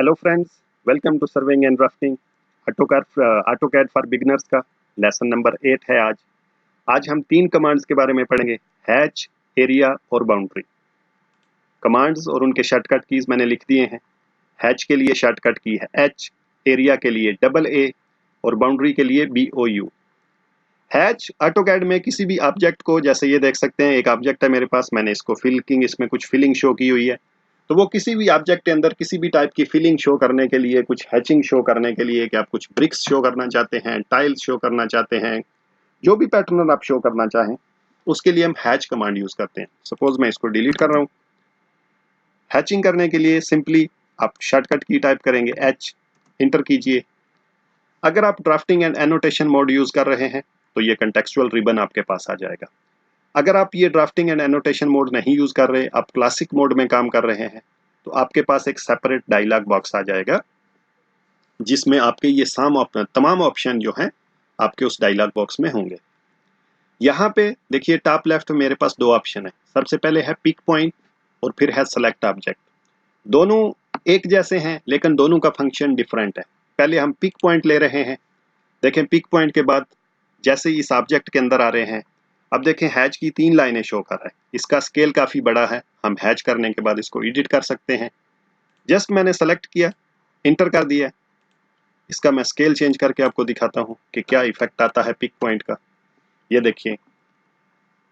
Hello friends, welcome to surveying and drafting AutoCAD for beginners का lesson number 8 है आज। आज हम 3 कमांड्स के बारे में पढ़ेंगे, हैच, एरिया और बाउंड्री। कमांड्स और उनके शॉर्टकट कीज मैंने लिख दिए हैं। हैच के लिए शॉर्टकट की है एच, एरिया के लिए डबल ए और बाउंड्री के लिए BOU। हैच ऑटोकैड में किसी भी ऑब्जेक्ट को, जैसे ये देख सकते हैं एक ऑब्जेक्ट है मेरे पास, मैंने इसको इसमें कुछ फिलिंग शो की हुई है। तो वो किसी भी ऑब्जेक्ट के अंदर किसी भी टाइप की फिलिंग शो करने के लिए, कुछ हैचिंग शो करने के लिए, कि आप कुछ ब्रिक्स शो करना चाहते हैं, टाइल्स शो करना चाहते हैं, जो भी पैटर्न आप शो करना चाहें, उसके लिए हम हैच कमांड यूज करते हैं। सपोज मैं इसको डिलीट कर रहा हूं। हैचिंग करने के लिए सिंपली आप शॉर्टकट की टाइप करेंगे एच, इंटर कीजिए। अगर आप drafting and annotation mode use कर रहे हैं तो ये कंटेक्चुअल रिबन आपके पास आ जाएगा। अगर आप ये ड्राफ्टिंग एंड एनोटेशन मोड नहीं यूज कर रहे, आप क्लासिक मोड में काम कर रहे हैं, तो आपके पास एक सेपरेट डायलॉग बॉक्स आ जाएगा जिसमें आपके ये तमाम ऑप्शन जो हैं आपके उस डायलॉग बॉक्स में होंगे। यहाँ पे देखिए टॉप लेफ्ट में मेरे पास 2 ऑप्शन है। सबसे पहले है पिक पॉइंट और फिर है सेलेक्ट ऑब्जेक्ट। दोनों एक जैसे हैं लेकिन दोनों का फंक्शन डिफरेंट है। पहले हम पिक पॉइंट ले रहे हैं। देखें पिक पॉइंट के बाद जैसे इस ऑब्जेक्ट के अंदर आ रहे हैं, अब देखें हैच की 3 लाइनें शो कर रहा है। इसका स्केल काफी बड़ा है, हम हैच करने के बाद इसको एडिट कर सकते हैं। जस्ट मैंने सेलेक्ट किया, इंटर कर दिया। इसका मैं स्केल चेंज करके आपको दिखाता हूं कि क्या इफेक्ट आता है पिक पॉइंट का। ये देखिए,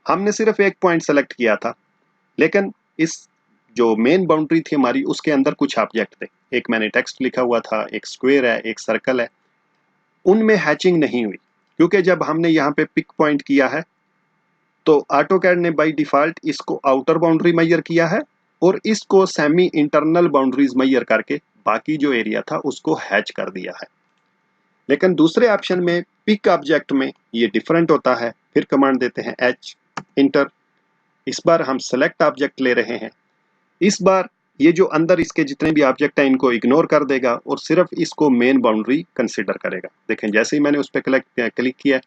हमने सिर्फ एक पॉइंट सेलेक्ट किया था, लेकिन इस जो मेन बाउंड्री थी हमारी, उसके अंदर कुछ ऑब्जेक्ट थे। एक मैंने टेक्स्ट लिखा हुआ था, एक स्क्वायर है, एक सर्कल है। उनमें हैचिंग नहीं हुई क्योंकि जब हमने यहाँ पे पिक पॉइंट किया है तो ऑटोकैड ने बाय डिफॉल्ट इसको आउटर बाउंड्री मेजर किया है और इसको सेमी इंटरनल बाउंड्रीज मेजर करके बाकी जो एरिया था उसको हैच कर दिया है। लेकिन दूसरे ऑप्शन में पिक ऑब्जेक्ट में ये डिफरेंट होता है। फिर कमांड देते हैं एच, इंटर। इस बार हम सेलेक्ट ऑब्जेक्ट ले रहे हैं। इस बार ये जो अंदर इसके जितने भी ऑब्जेक्ट हैं इनको इग्नोर कर देगा और सिर्फ इसको मेन बाउंड्री कंसीडर करेगा। देखें जैसे ही मैंने उस पर क्लिक किया,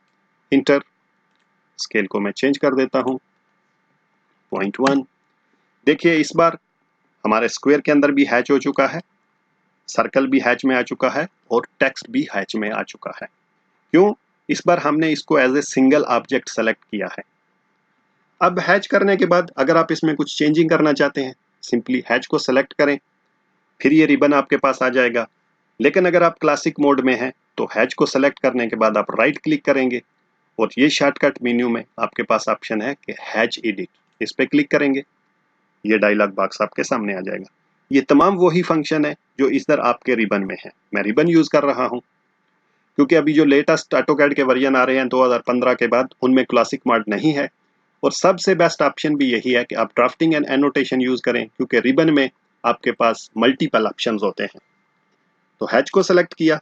इंटर, स्केल को मैं चेंज कर देता हूं 0.1। देखिए इस बार हमारे स्क्वायर के अंदर भी हैच हो चुका है, सर्कल भी हैच में आ चुका है और टेक्स्ट भी हैच में आ चुका है। क्यों? इस बार हमने इसको as a single object select किया है। अब हैच करने के बाद अगर आप इसमें कुछ चेंजिंग करना चाहते हैं, सिंपली हैच को सेलेक्ट करें, फिर ये रिबन आपके पास आ जाएगा। लेकिन अगर आप क्लासिक मोड में हैं तो हैच को सेलेक्ट करने के बाद आप राइट क्लिक करेंगे और ये शॉर्टकट मेन्यू में आपके पास ऑप्शन है कि हैच एडिट, इस पे क्लिक करेंगे, ये डायलॉग बॉक्स आपके सामने आ जाएगा। ये तमाम वही फंक्शन है जो इधर आपके रिबन में है। मैं रिबन यूज कर रहा हूं क्योंकि अभी जो लेटेस्ट ऑटोकैड के वर्जन आ रहे हैं 2015 के बाद, उनमें क्लासिक मोड नहीं है। और सबसे बेस्ट ऑप्शन भी यही है कि आप ड्राफ्टिंग एंड एनोटेशन यूज करें क्योंकि रिबन में आपके पास मल्टीपल ऑप्शंस होते हैं। तो हैच को सेलेक्ट किया,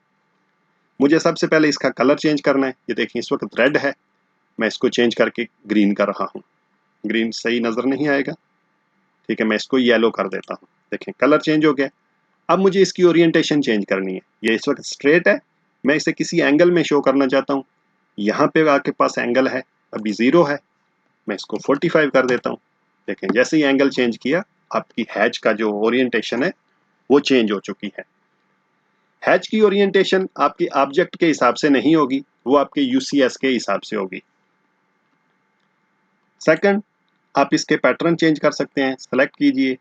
मुझे सबसे पहले इसका कलर चेंज करना है। ये देखिए इस वक्त रेड है, मैं इसको चेंज करके ग्रीन कर रहा हूँ। ग्रीन सही नजर नहीं आएगा, ठीक है, मैं इसको येलो कर देता हूँ। देखें कलर चेंज हो गया। अब मुझे इसकी ओरिएंटेशन चेंज करनी है। ये इस वक्त स्ट्रेट है, मैं इसे किसी एंगल में शो करना चाहता हूँ। यहाँ पे आपके पास एंगल है, अभी 0 है, मैं इसको 45 कर देता हूँ। देखें जैसे ही एंगल चेंज किया, आपकी हैच का जो ओरिएंटेशन है वो चेंज हो चुकी है। हैच की ओरिएंटेशन आपके ऑब्जेक्ट के हिसाब से नहीं होगी, वो आपके UCS के हिसाब से होगी। सेकंड, आप इसके पैटर्न चेंज कर सकते हैं। सेलेक्ट कीजिए,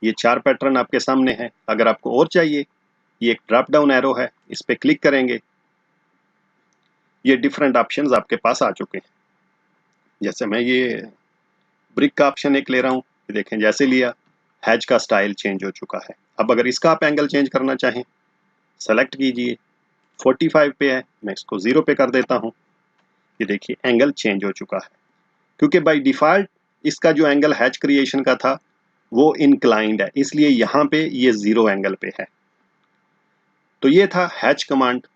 ये 4 पैटर्न आपके सामने है। अगर आपको और चाहिए, ये एक ड्रॉप डाउन एरो है, इस पे क्लिक करेंगे, ये डिफरेंट ऑप्शंस आपके पास आ चुके हैं। जैसे मैं ये ब्रिक का ऑप्शन एक ले रहा हूँ, देखें जैसे लिया, हैच का स्टाइल चेंज हो चुका है। अब अगर इसका आप एंगल चेंज करना चाहें, सेलेक्ट कीजिए, 45 पे है, मैं इसको 0 पे कर देता हूँ। ये देखिए एंगल चेंज हो चुका है क्योंकि बाय डिफॉल्ट इसका जो एंगल हैच क्रिएशन का था वो इंक्लाइंड है, इसलिए यहाँ पे ये 0 एंगल पे है। तो ये था हैच कमांड।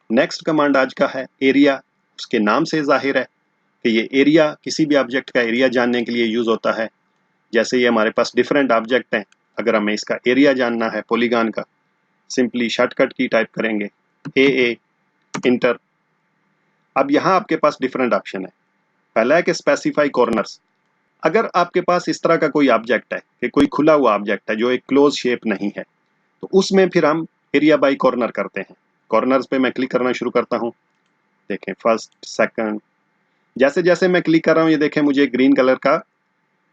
नेक्स्ट कमांड आज का है एरिया। उसके नाम से जाहिर है कि ये एरिया किसी भी ऑब्जेक्ट का एरिया जानने के लिए यूज होता है। जैसे ये हमारे पास डिफरेंट ऑब्जेक्ट हैं, अगर हमें इसका एरिया जानना है पॉलीगॉन का, सिंपली शॉर्टकट की टाइप करेंगे AA, इंटर। अब यहाँ आपके पास डिफरेंट ऑप्शन है। पहला है कि स्पेसिफाई कॉर्नर्स। अगर आपके पास इस तरह का कोई ऑब्जेक्ट है कि कोई खुला हुआ ऑब्जेक्ट है जो एक क्लोज शेप नहीं है, तो उसमें फिर हम एरिया बाई कॉर्नर करते हैं। कॉर्नर्स पे मैं क्लिक करना शुरू करता हूँ। देखें फर्स्ट, सेकंड, जैसे जैसे मैं क्लिक कर रहा हूँ ये देखें मुझे ग्रीन कलर का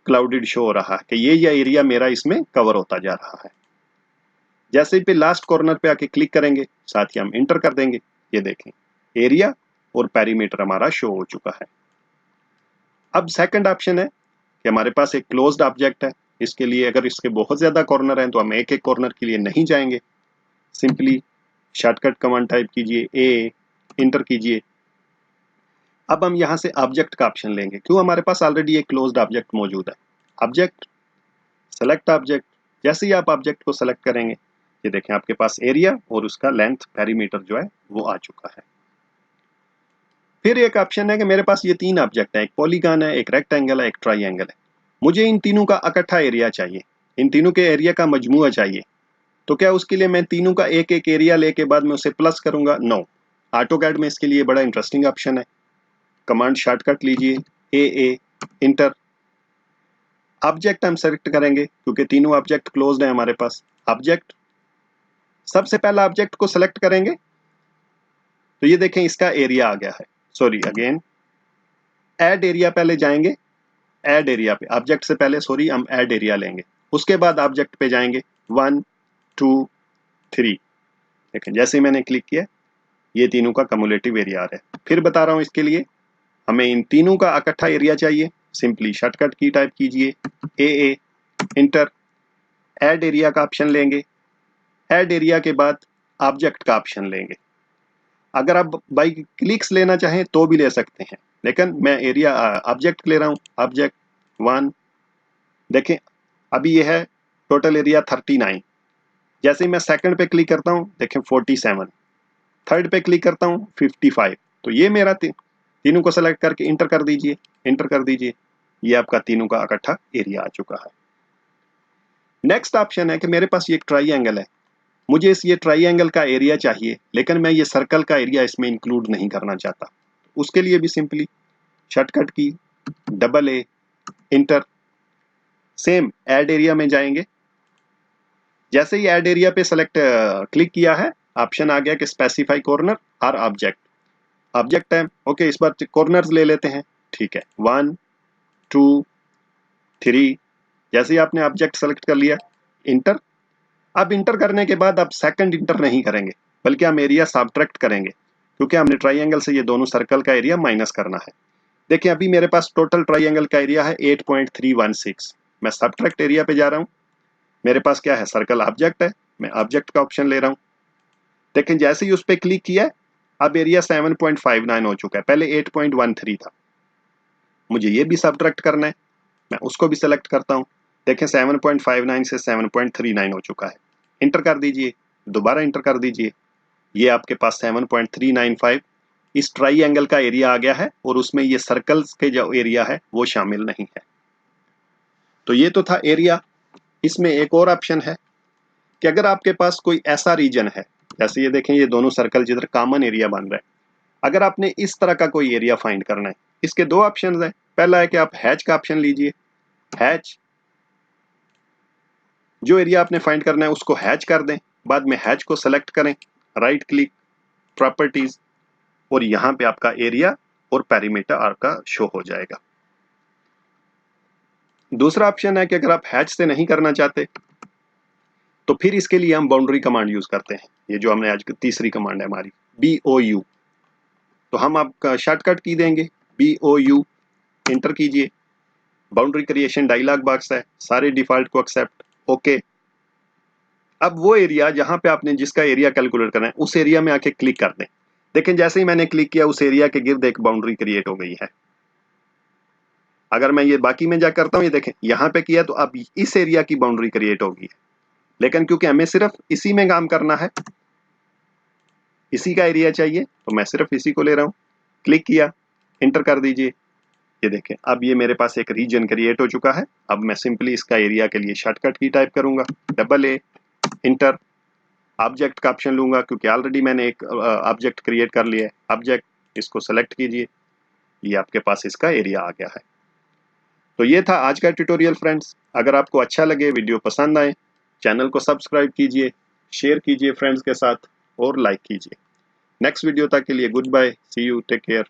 क्लाउडेड शो हो रहा है कि ये एरिया मेरा इसमें कवर होता जा रहा है। जैसे ही पे लास्ट कॉर्नर पे आके क्लिक करेंगे, साथ ही हम इंटर कर देंगे, ये देखें एरिया और पेरीमीटर हमारा शो हो चुका है। अब सेकंड ऑप्शन है कि हमारे पास एक क्लोज्ड ऑब्जेक्ट है। इसके लिए अगर इसके बहुत ज्यादा कॉर्नर हैं तो हम एक एक कॉर्नर के लिए नहीं जाएंगे, सिंपली शॉर्टकट कमांड टाइप कीजिए, ए, इंटर कीजिए। अब हम यहां से ऑब्जेक्ट का ऑप्शन लेंगे, क्यों हमारे पास ऑलरेडी एक क्लोज्ड ऑब्जेक्ट मौजूद है। Object, select object. जैसे ही आप ऑब्जेक्ट को सेलेक्ट करेंगे, ये देखें आपके पास एरिया और उसका लेंथ पेरीमीटर जो है वो आ चुका है। फिर एक ऑप्शन है कि मेरे पास ये तीन ऑब्जेक्ट है, एक पॉलीगॉन है, एक रेक्टेंगल है, एक ट्राइंगल है। मुझे इन तीनों का इकट्ठा एरिया चाहिए, इन तीनों के एरिया का मजमुआ चाहिए। तो क्या उसके लिए मैं तीनों का एक एक एरिया लेके बाद में उसे प्लस करूंगा? नो। ऑटोकैड में इसके लिए बड़ा इंटरेस्टिंग ऑप्शन है। कमांड शॉर्टकट लीजिए, ए, इंटर। ऑब्जेक्ट हम सेलेक्ट करेंगे क्योंकि तीनों ऑब्जेक्ट क्लोज्ड है हमारे पास। ऑब्जेक्ट, सबसे पहला ऑब्जेक्ट को सेलेक्ट करेंगे तो ये देखें इसका एरिया आ गया है। सॉरी अगेन, ऐड एरिया पहले जाएंगे, ऐड एरिया पे ऑब्जेक्ट से पहले सॉरी हम ऐड एरिया लेंगे, उसके बाद ऑब्जेक्ट पे जाएंगे 1 2 3। देखें जैसे ही मैंने क्लिक किया ये तीनों का कम्युलेटिव एरिया आ रहा है। फिर बता रहा हूं इसके लिए हमें इन तीनों का इकट्ठा एरिया चाहिए, सिंपली शॉर्टकट की टाइप कीजिए, ए, इंटर। ऐड एरिया का ऑप्शन लेंगे, ऐड एरिया के बाद ऑब्जेक्ट का ऑप्शन लेंगे। अगर आप बाई क्लिक्स लेना चाहें तो भी ले सकते हैं, लेकिन मैं एरिया ऑब्जेक्ट ले रहा हूं। ऑब्जेक्ट 1, देखें अभी ये है टोटल एरिया 39। जैसे ही मैं सेकंड पे क्लिक करता हूं देखें 47, थर्ड पे क्लिक करता हूं 55। तो ये मेरा तीनों को सेलेक्ट करके इंटर कर दीजिए, इंटर कर दीजिए, ये आपका तीनों का इकट्ठा एरिया आ चुका है। नेक्स्ट ऑप्शन है कि मेरे पास ये एक ट्राइंगल है, मुझे इस ये ट्राइंगल का एरिया चाहिए लेकिन मैं ये सर्कल का एरिया इसमें इंक्लूड नहीं करना चाहता। उसके लिए भी सिंपली शॉर्टकट की double A, inter. Same add area में जाएंगे, जैसे ही ऐड एरिया पे सेलेक्ट क्लिक किया है ऑप्शन आ गया कि स्पेसिफाई कॉर्नर और ऑब्जेक्ट। ऑब्जेक्ट है, ओके, इस बार कॉर्नर्स ले लेते हैं, ठीक है 1 2 3। जैसे ही आपने ऑब्जेक्ट सेलेक्ट कर लिया, इंटर। अब इंटर करने के बाद आप सेकंड इंटर नहीं करेंगे बल्कि हम एरिया सब्ट्रैक्ट करेंगे, क्योंकि हमने ट्राइंगल से ये दोनों सर्कल का एरिया माइनस करना है। देखिए अभी मेरे पास टोटल ट्राइंगल का एरिया है 8.316। मैं सब्ट्रैक्ट एरिया पे जा रहा हूँ, मेरे पास क्या है, सर्कल ऑब्जेक्ट है, मैं ऑब्जेक्ट का ऑप्शन ले रहा हूँ। लेकिन जैसे ही उस पर क्लिक किया अब एरिया 7.59 हो चुका है, पहले 8.13 था। मुझे ये भी सब्ट्रैक्ट करना है, मैं उसको भी सेलेक्ट करता हूँ। देखें 7.59 से 7.39 हो चुका है। इंटर कर दीजिए, दोबारा इंटर कर दीजिए, ये आपके पास 7.395 इस ट्राइंगल का एरिया आ गया है और उसमें ये सर्कल्स के जो एरिया है वो शामिल नहीं है। तो ये तो था एरिया। इसमें एक और ऑप्शन है कि अगर आपके पास कोई ऐसा रीजन है, जैसे ये देखें ये दोनों सर्कल जिधर कॉमन एरिया बन रहा है, अगर आपने इस तरह का कोई एरिया फाइंड करना है, इसके दो ऑप्शन हैं। पहला है कि आप हैच का ऑप्शन लीजिए, हैच, जो एरिया आपने फाइंड करना है उसको हैच कर दें, बाद में हैच को सेलेक्ट करें, राइट क्लिक, प्रॉपर्टीज, और यहां पे आपका एरिया और पेरीमीटर आपका शो हो जाएगा। दूसरा ऑप्शन है कि अगर आप हैच से नहीं करना चाहते तो फिर इसके लिए हम बाउंड्री कमांड यूज करते हैं, ये जो हमने आज तीसरी कमांड है हमारी, BOU। तो हम आपका शॉर्टकट की देंगे BOU, इंटर कीजिए। बाउंड्री क्रिएशन डायलॉग बॉक्स है, सारे डिफॉल्ट को एक्सेप्ट, ओके। अब वो एरिया जहां पे आपने जिसका एरिया कैलकुलेट करना है उस एरिया में आके क्लिक कर दें। देखें जैसे ही मैंने क्लिक किया उस एरिया के गिर्द एक बाउंड्री क्रिएट हो गई है। अगर मैं ये बाकी में जा करता हूं, ये देखें यहां पे किया तो अब इस एरिया की बाउंड्री क्रिएट होगी, लेकिन क्योंकि हमें सिर्फ इसी में काम करना है, इसी का एरिया चाहिए, तो मैं सिर्फ इसी को ले रहा हूं। क्लिक किया, इंटर कर दीजिए, ये देखें अब ये मेरे पास एक रीजन क्रिएट हो चुका है। अब मैं सिंपली इसका एरिया के लिए शॉर्टकट की टाइप करूंगा, डबल ए, इंटर। ऑब्जेक्ट का ऑप्शन लूंगा क्योंकि ऑलरेडी मैंने एक ऑब्जेक्ट क्रिएट कर लिया है। ऑब्जेक्ट, इसको सेलेक्ट कीजिए, ये आपके पास इसका एरिया आ गया है। तो ये था आज का ट्यूटोरियल फ्रेंड्स। अगर आपको अच्छा लगे, वीडियो पसंद आए, चैनल को सब्सक्राइब कीजिए, शेयर कीजिए फ्रेंड्स के साथ और लाइक कीजिए। नेक्स्ट वीडियो तक के लिए good bye, see you, take care.